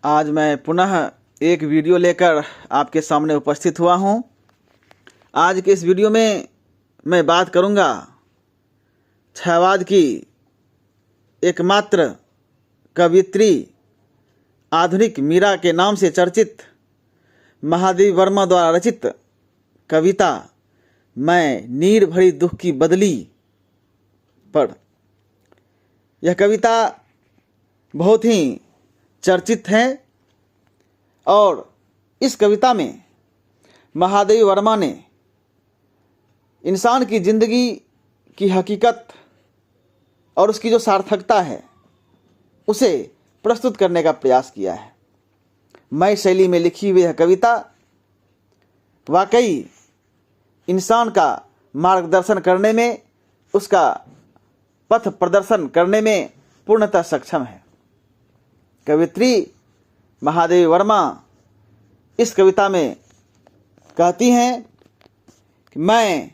आज मैं पुनः एक वीडियो लेकर आपके सामने उपस्थित हुआ हूँ। आज के इस वीडियो में मैं बात करूँगा छायावाद की एकमात्र कवियत्री आधुनिक मीरा के नाम से चर्चित महादेवी वर्मा द्वारा रचित कविता मैं नीर भरी दुख की बदली पर। यह कविता बहुत ही चर्चित है और इस कविता में महादेवी वर्मा ने इंसान की ज़िंदगी की हकीकत और उसकी जो सार्थकता है उसे प्रस्तुत करने का प्रयास किया है। मैं शैली में लिखी हुई यह कविता वाकई इंसान का मार्गदर्शन करने में, उसका पथ प्रदर्शन करने में पूर्णतः सक्षम है। कवित्री महादेवी वर्मा इस कविता में कहती हैं कि मैं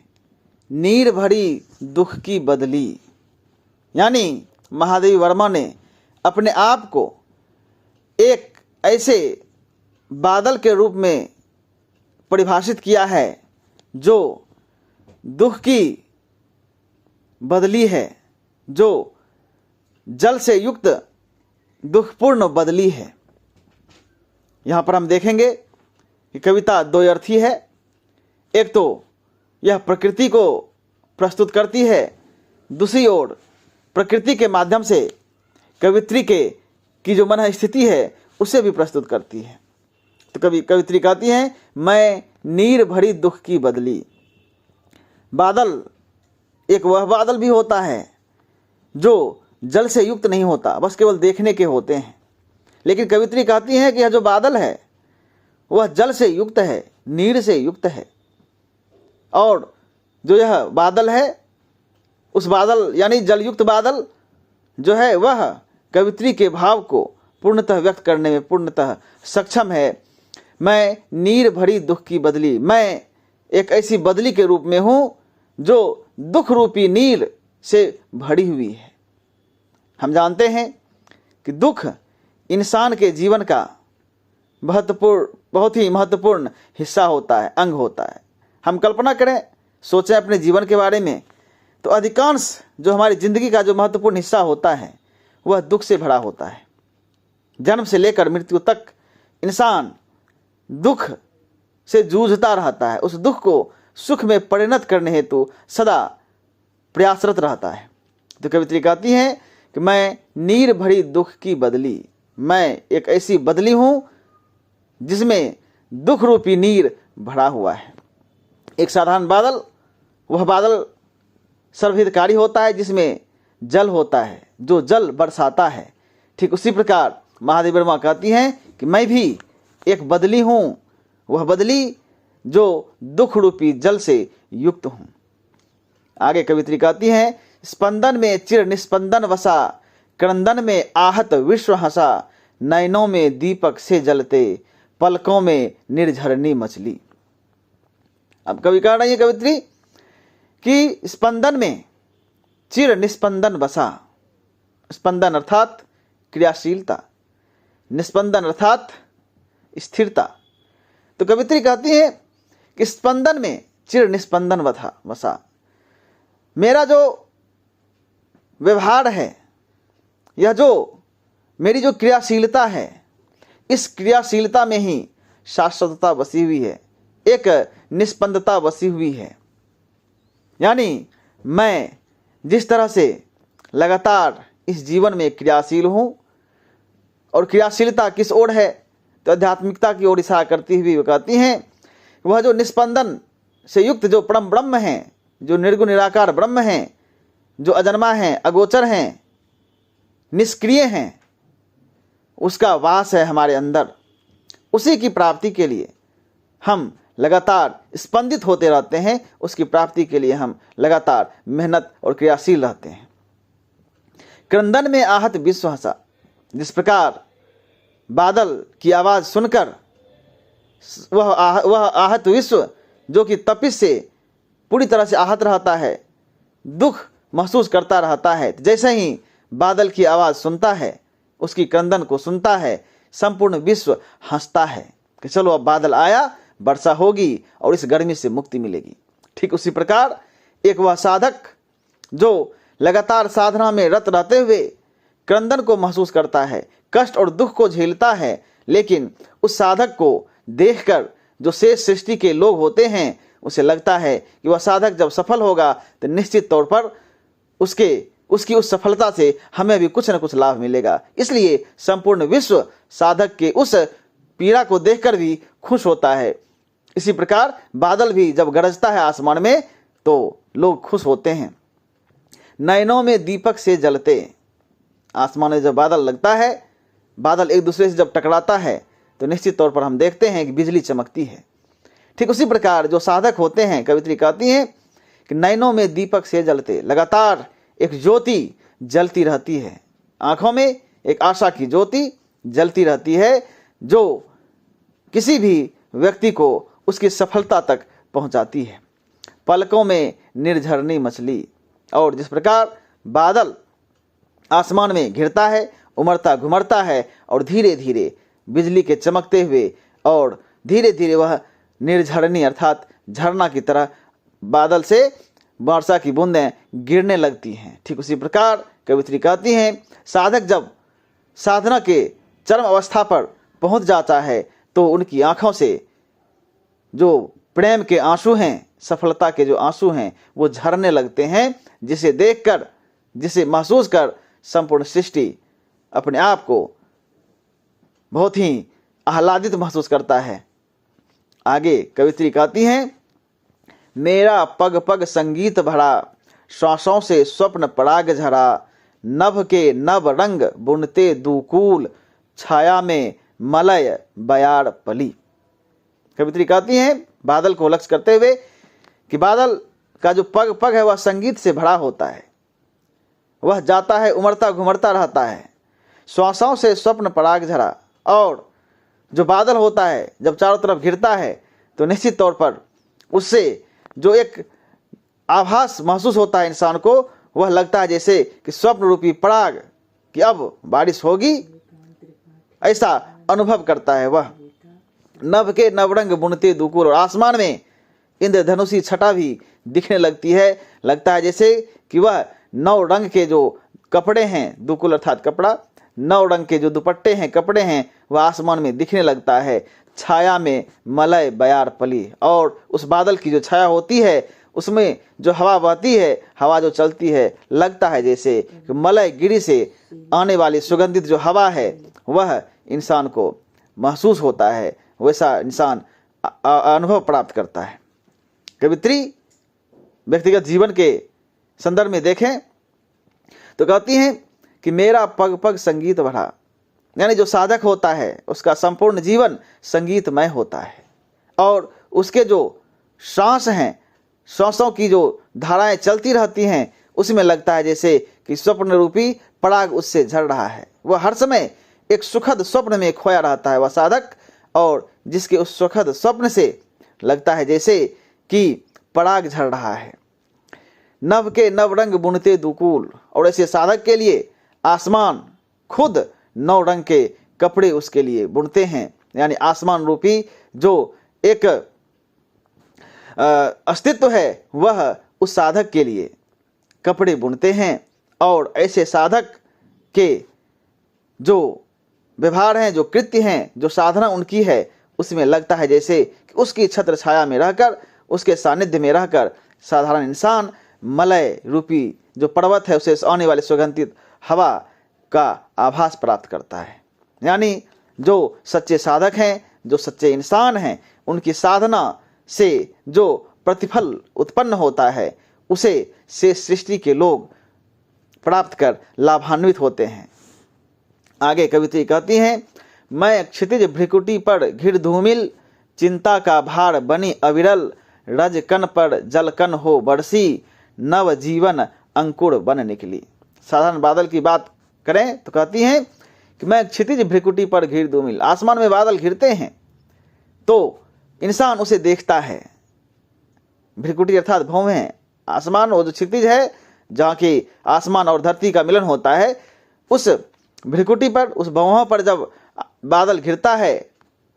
नीर भरी दुख की बदली, यानी महादेवी वर्मा ने अपने आप को एक ऐसे बादल के रूप में परिभाषित किया है जो दुख की बदली है, जो जल से युक्त दुखपूर्ण बदली है। यहाँ पर हम देखेंगे कि कविता दो अर्थी है। एक तो यह प्रकृति को प्रस्तुत करती है, दूसरी ओर प्रकृति के माध्यम से कवित्री की जो मन स्थिति है उसे भी प्रस्तुत करती है। तो कवित्री कहती है मैं नीर भरी दुख की बदली। बादल एक वह बादल भी होता है जो जल से युक्त नहीं होता, बस केवल देखने के होते हैं। लेकिन कवित्री कहती है कि यह जो बादल है वह जल से युक्त है, नीर से युक्त है। और जो यह बादल है, उस बादल यानी जलयुक्त बादल जो है वह कवित्री के भाव को पूर्णतः व्यक्त करने में पूर्णतः सक्षम है। मैं नीर भरी दुख की बदली, मैं एक ऐसी बदली के रूप में हूँ जो दुख रूपी नीर से भरी हुई है। हम जानते हैं कि दुख इंसान के जीवन का बहुत ही महत्वपूर्ण हिस्सा होता है, अंग होता है। हम कल्पना करें, सोचें अपने जीवन के बारे में, तो अधिकांश जो हमारी ज़िंदगी का जो महत्वपूर्ण हिस्सा होता है वह दुख से भरा होता है। जन्म से लेकर मृत्यु तक इंसान दुख से जूझता रहता है, उस दुख को सुख में परिणत करने हेतु सदा प्रयासरत रहता है। तो कवित्री कहती है कि मैं नीर भरी दुख की बदली, मैं एक ऐसी बदली हूँ जिसमें दुख रूपी नीर भरा हुआ है। एक साधारण बादल, वह बादल सर्वहितकारी होता है जिसमें जल होता है, जो जल बरसाता है। ठीक उसी प्रकार महादेवी वर्मा कहती हैं कि मैं भी एक बदली हूँ, वह बदली जो दुख रूपी जल से युक्त हूँ। आगे कवित्री कहती हैं स्पंदन में चिर निस्पंदन वसा, क्रंदन में आहत विश्व हंसा, नयनों में दीपक से जलते, पलकों में निर्झरनी मछली। अब कवि कह रही है कवित्री कि स्पंदन में चिर निस्पंदन बसा। स्पंदन अर्थात क्रियाशीलता, निस्पंदन अर्थात स्थिरता। तो कवित्री कहती है कि स्पंदन में चिर निस्पंदन बसा, मेरा जो व्यवहार है, यह जो मेरी जो क्रियाशीलता है, इस क्रियाशीलता में ही शाश्वतता बसी हुई है, एक निस्पंदता बसी हुई है। यानी मैं जिस तरह से लगातार इस जीवन में क्रियाशील हूँ, और क्रियाशीलता किस ओर है, तो आध्यात्मिकता की ओर इशारा करती हुई कहती हैं वह जो निस्पंदन से युक्त जो परम ब्रह्म हैं, जो निर्गुण निराकार ब्रह्म हैं, जो अजन्मा हैं, अगोचर हैं, निष्क्रिय हैं, उसका वास है हमारे अंदर। उसी की प्राप्ति के लिए हम लगातार स्पंदित होते रहते हैं, उसकी प्राप्ति के लिए हम लगातार मेहनत और क्रियाशील रहते हैं। क्रंदन में आहत विश्व हंसा, जिस प्रकार बादल की आवाज़ सुनकर वह आहत विश्व जो कि तपिश से पूरी तरह से आहत रहता है, दुख महसूस करता रहता है, जैसे ही बादल की आवाज़ सुनता है, उसकी क्रंदन को सुनता है, संपूर्ण विश्व हंसता है कि चलो अब बादल आया, वर्षा होगी और इस गर्मी से मुक्ति मिलेगी। ठीक उसी प्रकार एक वह साधक जो लगातार साधना में रत रहते हुए क्रंदन को महसूस करता है, कष्ट और दुख को झेलता है, लेकिन उस साधक को देखकर जो शेष सृष्टि के लोग होते हैं उसे लगता है कि वह साधक जब सफल होगा तो निश्चित तौर पर उसकी उस सफलता से हमें भी कुछ न कुछ लाभ मिलेगा। इसलिए संपूर्ण विश्व साधक के उस पीड़ा को देखकर भी खुश होता है। इसी प्रकार बादल भी जब गरजता है आसमान में तो लोग खुश होते हैं। नयनों में दीपक से जलते, आसमान में जब बादल लगता है, बादल एक दूसरे से जब टकराता है तो निश्चित तौर पर हम देखते हैं कि बिजली चमकती है। ठीक उसी प्रकार जो साधक होते हैं, कवित्री कहती हैं कि नयनों में दीपक से जलते, लगातार एक ज्योति जलती रहती है, आंखों में एक आशा की ज्योति जलती रहती है जो किसी भी व्यक्ति को उसकी सफलता तक पहुंचाती है। पलकों में निर्झरनी मछली, और जिस प्रकार बादल आसमान में घिरता है, उमड़ता घुमड़ता है और धीरे धीरे बिजली के चमकते हुए और धीरे धीरे वह निर्झरनी अर्थात झरना की तरह बादल से वर्षा की बूंदें गिरने लगती हैं। ठीक उसी प्रकार कवित्री कहती हैं साधक जब साधना के चरम अवस्था पर पहुंच जाता है तो उनकी आंखों से जो प्रेम के आंसू हैं, सफलता के जो आंसू हैं, वो झरने लगते हैं, जिसे देखकर, जिसे महसूस कर संपूर्ण सृष्टि अपने आप को बहुत ही आह्लादित महसूस करता है। आगे कवित्री कहती हैं मेरा पग पग संगीत भरा, श्वासों से स्वप्न पराग झरा, नभ के नभ रंग बुनते दुकूल, छाया में मलय बयार पली। कवित्री कहती हैं बादल को लक्ष्य करते हुए कि बादल का जो पग पग है वह संगीत से भरा होता है, वह जाता है, उमड़ता घुमड़ता रहता है, श्वासों से स्वप्न पराग झरा। और जो बादल होता है जब चारों तरफ घिरता है तो निश्चित तौर पर उससे जो एक आभास महसूस होता है इंसान को, वह लगता है जैसे कि स्वप्न रूपी पराग कि अब बारिश होगी, ऐसा अनुभव करता है वह। नभ के नवरंग बुनते दुकूल, और आसमान में इंद्रधनुषी छटा भी दिखने लगती है, लगता है जैसे कि वह 9 रंग के जो कपड़े हैं, दुकूल अर्थात कपड़ा, 9 रंग के जो दुपट्टे हैं, कपड़े हैं, वह आसमान में दिखने लगता है। छाया में मलय बयार पली, और उस बादल की जो छाया होती है उसमें जो हवा बहती है, हवा जो चलती है, लगता है जैसे कि मलय गिरी से आने वाली सुगंधित जो हवा है वह इंसान को महसूस होता है, वैसा इंसान अनुभव प्राप्त करता है। कवित्री व्यक्तिगत जीवन के संदर्भ में देखें तो कहती हैं कि मेरा पग पग संगीत भरा, यानी जो साधक होता है उसका संपूर्ण जीवन संगीतमय होता है, और उसके जो श्वास हैं, श्वासों की जो धाराएं चलती रहती हैं, उसमें लगता है जैसे कि स्वप्न रूपी पराग उससे झड़ रहा है। वह हर समय एक सुखद स्वप्न में खोया रहता है वह साधक, और जिसके उस सुखद स्वप्न से लगता है जैसे कि पराग झड़ रहा है। नभ के नव रंग बुनते दुकूल, और ऐसे साधक के लिए आसमान खुद 9 रंग के कपड़े उसके लिए बुनते हैं, यानी आसमान रूपी जो एक अस्तित्व है वह उस साधक के लिए कपड़े बुनते हैं। और ऐसे साधक के जो व्यवहार हैं, जो कृत्य हैं, जो साधना उनकी है, उसमें लगता है जैसे कि उसकी छत्र छाया में रहकर, उसके सानिध्य में रहकर साधारण इंसान मलय रूपी जो पर्वत है उसे आने वाले सुगंधित हवा का आभास प्राप्त करता है। यानी जो सच्चे साधक हैं, जो सच्चे इंसान हैं, उनकी साधना से जो प्रतिफल उत्पन्न होता है उसे से सृष्टि के लोग प्राप्त कर लाभान्वित होते हैं। आगे कवित्री कहती हैं मैं क्षितिज भ्रिकुटी पर घिर धूमिल, चिंता का भार बनी अविरल, रज कन पर जलकन हो बरसी, नव जीवन अंकुर बन निकली। साधारण बादल की बात करें तो कहती हैं कि मैं क्षितिज भ्रिकुटी पर घिर धूमिल, आसमान में बादल घिरते हैं तो इंसान उसे देखता है। भ्रिकुटी अर्थात भौवें, आसमान और जो क्षितिज है जहाँ की आसमान और धरती का मिलन होता है, उस भ्रिकुटी पर, उस भौहों पर जब बादल घिरता है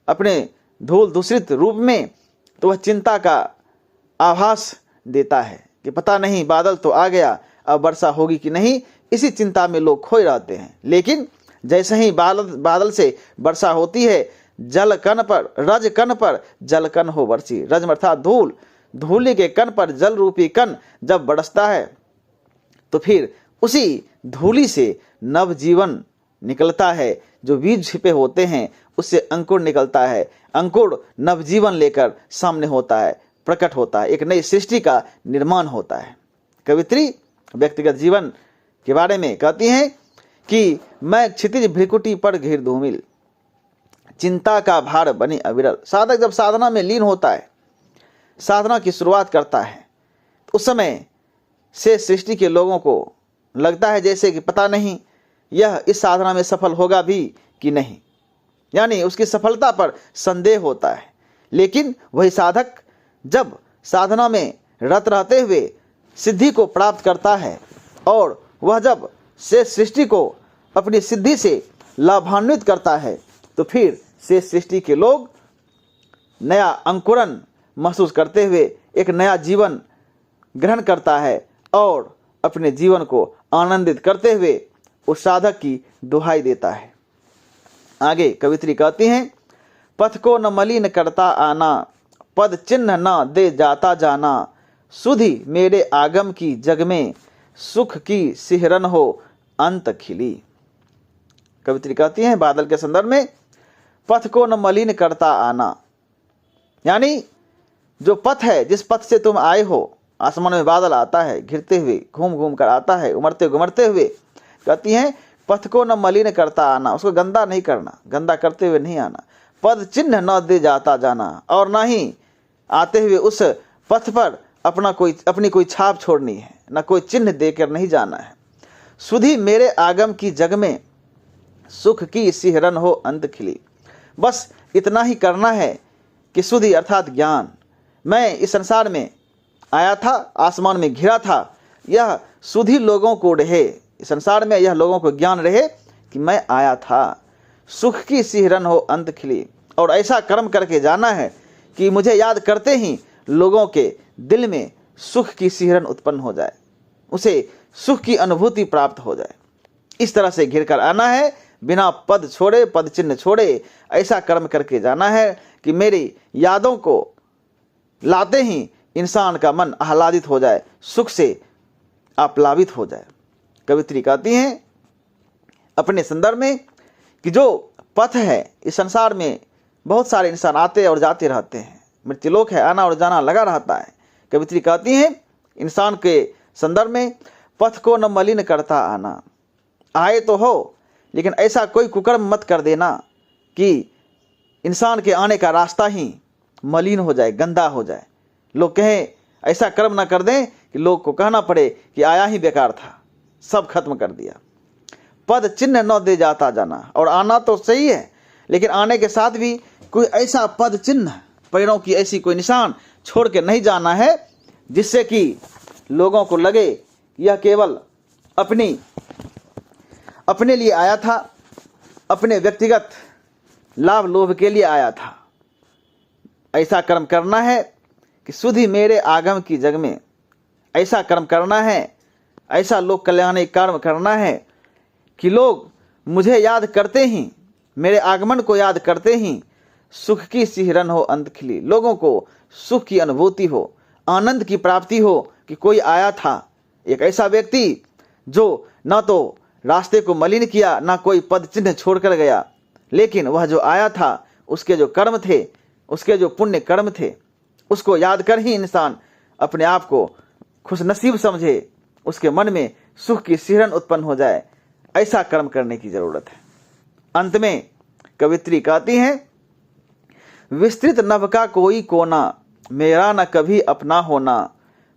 अपने धूल दूषित रूप में, तो वह चिंता का आभास देता है कि पता नहीं बादल तो आ गया, अब वर्षा होगी कि नहीं। इसी चिंता में लोग खोए रहते हैं। लेकिन जैसे ही बादल से वर्षा होती है, जल कण पर रज कण पर जल कण हो वर्षी। रज अर्थात धूल, धूलि के कण पर जल रूपी कण जब बरसता है तो फिर उसी धूलि से नव जीवन निकलता है। जो बीज छिपे होते हैं उससे अंकुर निकलता है। अंकुर नवजीवन लेकर सामने होता है, प्रकट होता है, एक नई सृष्टि का निर्माण होता है। कवित्री व्यक्तिगत जीवन के बारे में कहती हैं कि मैं क्षितिज भ्रिकुटी पर घिर धूमिल, चिंता का भार बनी अविरल। साधक जब साधना में लीन होता है, साधना की शुरुआत करता है, उस समय से सृष्टि के लोगों को लगता है जैसे कि पता नहीं यह इस साधना में सफल होगा भी कि नहीं, यानी उसकी सफलता पर संदेह होता है। लेकिन वही साधक जब साधना में रत रहते हुए सिद्धि को प्राप्त करता है और वह जब से सृष्टि को अपनी सिद्धि से लाभान्वित करता है, तो फिर से सृष्टि के लोग नया अंकुरन महसूस करते हुए एक नया जीवन ग्रहण करता है और अपने जीवन को आनंदित करते हुए उस साधक की दुहाई देता है। आगे कवित्री कहती हैं, पथ को न मलिन करता आना, पद चिन्ह न दे जाता जाना, सुधि मेरे आगम की जग में, सुख की सिहरन हो अंत खिली। कवित्री कहती हैं बादल के संदर्भ में, पथ को न मलिन करता आना, यानी जो पथ है, जिस पथ से तुम आए हो, आसमान में बादल आता है घिरते हुए, घूम घूम कर आता है, उमड़ते घुमड़ते हुए। कहती हैं पथ को न मलिन करता आना, उसको गंदा नहीं करना, गंदा करते हुए नहीं आना। पद चिन्ह न दे जाता जाना, और ना ही आते हुए उस पथ पर अपनी कोई छाप छोड़नी है, न कोई चिन्ह देकर नहीं जाना है। सुधि मेरे आगम की जग में, सुख की सिहरन हो अंत खिली। बस इतना ही करना है कि सुधि अर्थात ज्ञान, मैं इस संसार में आया था, आसमान में घिरा था, यह सुधि लोगों को रहे, इस संसार में यह लोगों को ज्ञान रहे कि मैं आया था। सुख की सिहरन हो अंत खिली, और ऐसा कर्म करके जाना है कि मुझे याद करते ही लोगों के दिल में सुख की सिहरन उत्पन्न हो जाए, उसे सुख की अनुभूति प्राप्त हो जाए। इस तरह से घिर कर आना है, बिना पद छोड़े, पद चिन्ह छोड़े। ऐसा कर्म करके जाना है कि मेरी यादों को लाते ही इंसान का मन आह्लादित हो जाए, सुख से आप्लावित हो जाए। कवित्री कहती हैं अपने संदर्भ में कि जो पथ है, इस संसार में बहुत सारे इंसान आते और जाते रहते हैं, मृत्युलोक है, आना और जाना लगा रहता है। कवित्री कहती हैं इंसान के संदर्भ में, पथ को न मलिन करता आना, आए तो हो लेकिन ऐसा कोई कुकर्म मत कर देना कि इंसान के आने का रास्ता ही मलिन हो जाए, गंदा हो जाए। लोग कहें, ऐसा कर्म ना कर दें कि लोग को कहना पड़े कि आया ही बेकार था, सब खत्म कर दिया। पद चिन्ह न दे जाता जाना, और आना तो सही है, लेकिन आने के साथ भी कोई ऐसा पद चिन्ह, पैरों की ऐसी कोई निशान छोड़ के नहीं जाना है जिससे कि लोगों को लगे यह केवल अपने लिए आया था, अपने व्यक्तिगत लाभ लोभ के लिए आया था। ऐसा कर्म करना है कि सुधि मेरे आगम की जग में, ऐसा कर्म करना है, ऐसा लोक कल्याणी कर्म करना है कि लोग मुझे याद करते ही, मेरे आगमन को याद करते ही सुख की सिहरन हो अंत खिली। लोगों को सुख की अनुभूति हो, आनंद की प्राप्ति हो कि कोई आया था, एक ऐसा व्यक्ति जो ना तो रास्ते को मलिन किया, ना कोई पद चिन्ह छोड़कर गया, लेकिन वह जो आया था उसके जो कर्म थे, उसके जो पुण्य कर्म थे, उसको याद कर ही इंसान अपने आप को खुशनसीब समझे, उसके मन में सुख की सिहरन उत्पन्न हो जाए। ऐसा कर्म करने की जरूरत है। अंत में कवित्री कहती हैं, विस्तृत नभ का कोई कोना, मेरा न कभी अपना होना,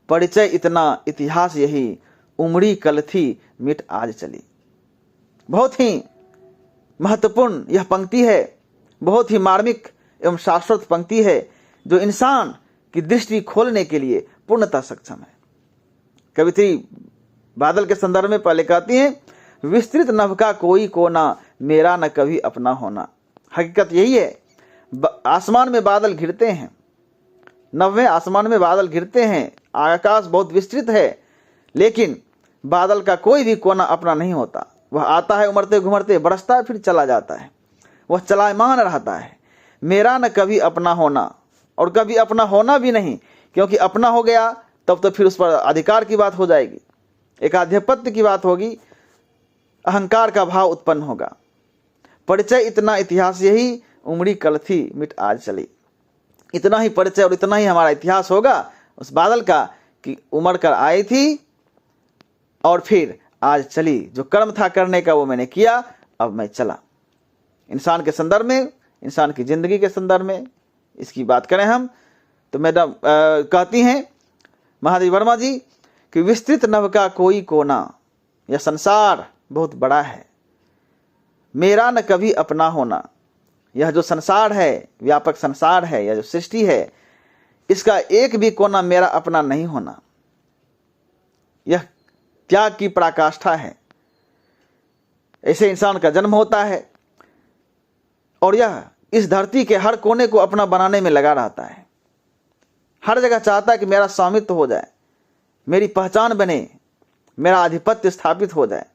परिचय इतना इतिहास यही, उमड़ी कल थी मिट आज चली। बहुत ही महत्वपूर्ण यह पंक्ति है, बहुत ही मार्मिक एवं शाश्वत पंक्ति है, जो इंसान की दृष्टि खोलने के लिए पूर्णतः सक्षम है। कवित्री बादल के संदर्भ में पहले कहती हैं, विस्तृत नभ का कोई कोना, मेरा न कभी अपना होना। हकीकत यही है। आसमान में बादल घिरते हैं, 9वें आसमान में बादल घिरते हैं, आकाश बहुत विस्तृत है, लेकिन बादल का कोई भी कोना अपना नहीं होता। वह आता है उमड़ते घुमड़ते, बरसता है, फिर चला जाता है। वह चलायमान रहता है। मेरा न कभी अपना होना और कभी अपना होना भी नहीं, क्योंकि अपना हो गया तब तो फिर उस पर अधिकार की बात हो जाएगी, एक आधिपत्य की बात होगी, अहंकार का भाव उत्पन्न होगा। परिचय इतना इतिहास यही, उमड़ी कल थी मिट आज चली। इतना ही परिचय और इतना ही हमारा इतिहास होगा उस बादल का कि उमड़ कर आई थी और फिर आज चली। जो कर्म था करने का वो मैंने किया, अब मैं चला। इंसान के संदर्भ में, इंसान की जिंदगी के संदर्भ में इसकी बात करें हम तो मैडम कहती हैं महादेवी वर्मा जी कि विस्तृत नभ का कोई कोना, यह संसार बहुत बड़ा है, मेरा न कभी अपना होना। यह जो संसार है, व्यापक संसार है, यह जो सृष्टि है, इसका एक भी कोना मेरा अपना नहीं होना। यह त्याग की पराकाष्ठा है। ऐसे इंसान का जन्म होता है और यह इस धरती के हर कोने को अपना बनाने में लगा रहता है। हर जगह चाहता है कि मेरा स्वामित्व हो जाए, मेरी पहचान बने, मेरा आधिपत्य स्थापित हो जाए।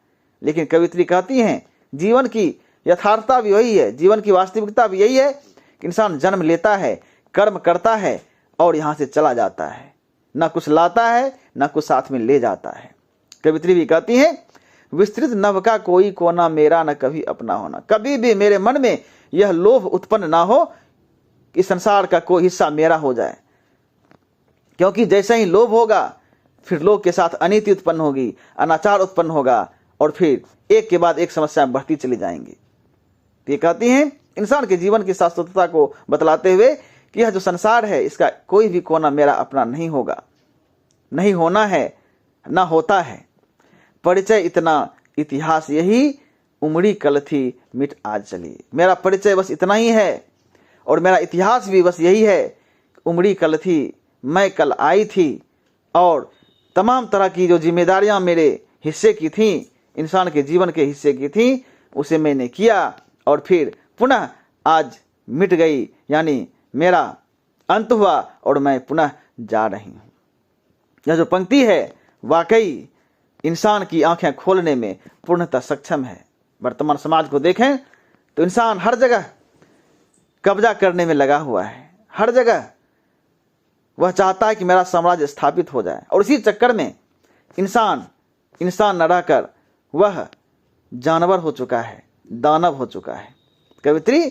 लेकिन कवित्री कहती हैं जीवन की यथार्थता भी वही है, जीवन की वास्तविकता भी यही है कि इंसान जन्म लेता है, कर्म करता है और यहाँ से चला जाता है। न कुछ लाता है, न कुछ साथ में ले जाता है। कवित्री भी कहती हैं विस्तृत नभ का कोई कोना, मेरा न कभी अपना होना। कभी भी मेरे मन में यह लोभ उत्पन्न ना हो कि संसार का कोई हिस्सा मेरा हो जाए, क्योंकि जैसे ही लोभ होगा फिर लोग के साथ अनीति उत्पन्न होगी, अनाचार उत्पन्न होगा और फिर एक के बाद एक समस्या बढ़ती चली जाएंगी। ये कहती हैं इंसान के जीवन की शाश्वतता को बतलाते हुए कि यह जो संसार है इसका कोई भी कोना मेरा अपना नहीं होगा, नहीं होना है, ना होता है। परिचय इतना इतिहास यही, उमड़ी कल थी मिट आज चली। मेरा परिचय बस इतना ही है और मेरा इतिहास भी बस यही है, उमड़ी कल थी, मैं कल आई थी और तमाम तरह की जो जिम्मेदारियां मेरे हिस्से की थी, इंसान के जीवन के हिस्से की थी, उसे मैंने किया और फिर पुनः आज मिट गई, यानी मेरा अंत हुआ और मैं पुनः जा रही हूं। यह जो पंक्ति है वाकई इंसान की आंखें खोलने में पूर्णतः सक्षम है। वर्तमान समाज को देखें तो इंसान हर जगह कब्जा करने में लगा हुआ है, हर जगह वह चाहता है कि मेरा साम्राज्य स्थापित हो जाए और इसी चक्कर में इंसान न रहकर वह जानवर हो चुका है, दानव हो चुका है। कवित्री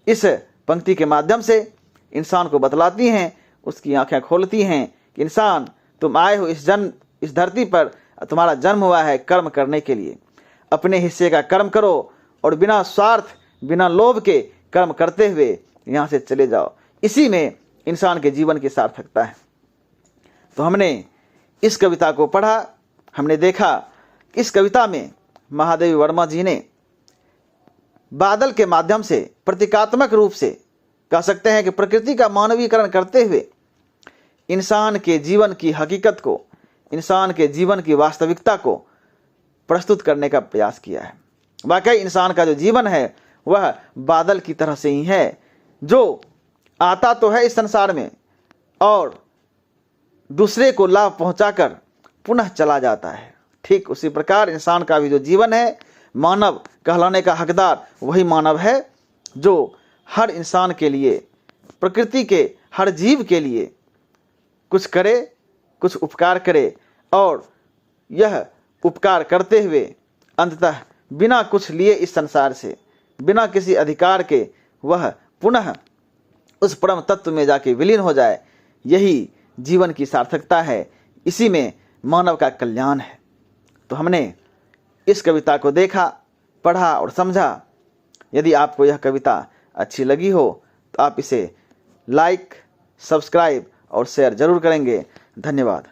इस पंक्ति के माध्यम से इंसान को बतलाती हैं, उसकी आंखें खोलती हैं कि इंसान तुम आए हो इस धरती पर, तुम्हारा जन्म हुआ है कर्म करने के लिए। अपने हिस्से का कर्म करो और बिना स्वार्थ, बिना लोभ के कर्म करते हुए यहाँ से चले जाओ। इसी में इंसान के जीवन की सार्थकता है। तो हमने इस कविता को पढ़ा, हमने देखा कि इस कविता में महादेवी वर्मा जी ने बादल के माध्यम से प्रतीकात्मक रूप से कह सकते हैं कि प्रकृति का मानवीकरण करते हुए इंसान के जीवन की हकीकत को, इंसान के जीवन की वास्तविकता को प्रस्तुत करने का प्रयास किया है। वाकई इंसान का जो जीवन है वह बादल की तरह से ही है, जो आता तो है इस संसार में और दूसरे को लाभ पहुंचाकर पुनः चला जाता है। ठीक उसी प्रकार इंसान का भी जो जीवन है, मानव कहलाने का हकदार वही मानव है जो हर इंसान के लिए, प्रकृति के हर जीव के लिए कुछ करे, कुछ उपकार करे और यह उपकार करते हुए अंततः बिना कुछ लिए इस संसार से, बिना किसी अधिकार के वह पुनः उस परम तत्व में जाके विलीन हो जाए। यही जीवन की सार्थकता है, इसी में मानव का कल्याण है। तो हमने इस कविता को देखा, पढ़ा और समझा। यदि आपको यह कविता अच्छी लगी हो तो आप इसे लाइक, सब्सक्राइब और शेयर जरूर करेंगे। धन्यवाद।